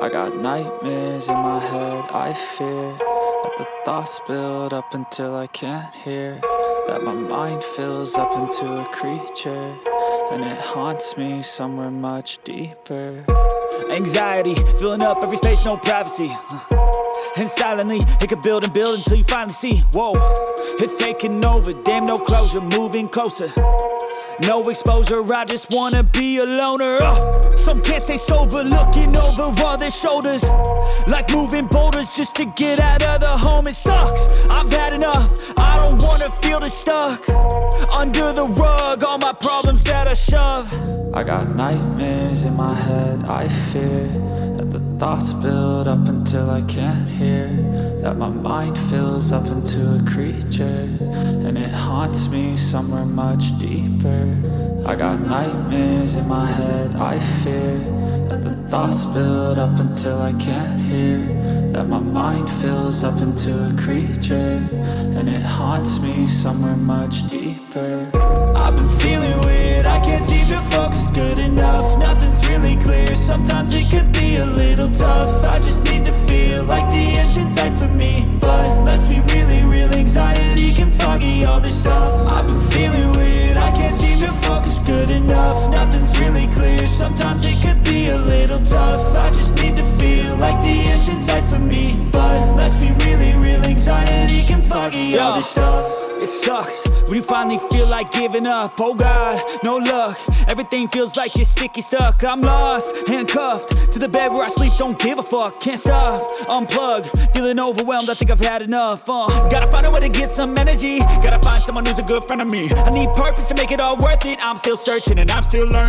I got nightmares in my head, I fear that the thoughts build up until I can't hear, that my mind fills up into a creature, and it haunts me somewhere much deeper. Anxiety, filling up every space, no privacy. And silently, it could build and build until you finally see, whoa, it's taking over, damn no closure, moving closer. No exposure, I just wanna be a loner. Some can't stay sober, looking over all their shoulders, like moving boulders just to get out of the home. It sucks, I've had enough, I don't wanna feel the stuck under the rug, all my problems that I shove. I got nightmares in my head, I fear that the thoughts build up until I can't hear, that my mind fills up into a creature, and it haunts me somewhere much deeper. I got nightmares in my head, I fear that the thoughts build up until I can't hear, that my mind fills up into a creature, and it haunts me somewhere much deeper. I've been feeling weird, I can't seem to focus good enough. Nothing's really clear, sometimes it could be a little tough. I just need to feel like the end's in sight for me, but let's be really real, anxiety can foggy all this stuff. I've been feeling weird, I can't seem to focus good enough. Nothing's really clear, sometimes it could be a little tough. I just need to feel like the end's in sight for me, but let's be really real, anxiety can foggy all this stuff. It sucks when you finally feel like giving up. Oh God, no luck, everything feels like you're sticky stuck. I'm lost, handcuffed to the bed where I sleep, don't give a fuck. Can't stop, unplug, feeling overwhelmed, I think I've had enough. Gotta find a way to get some energy, gotta find someone who's a good friend of me. I need purpose to make it all worth it, I'm still searching and I'm still learning.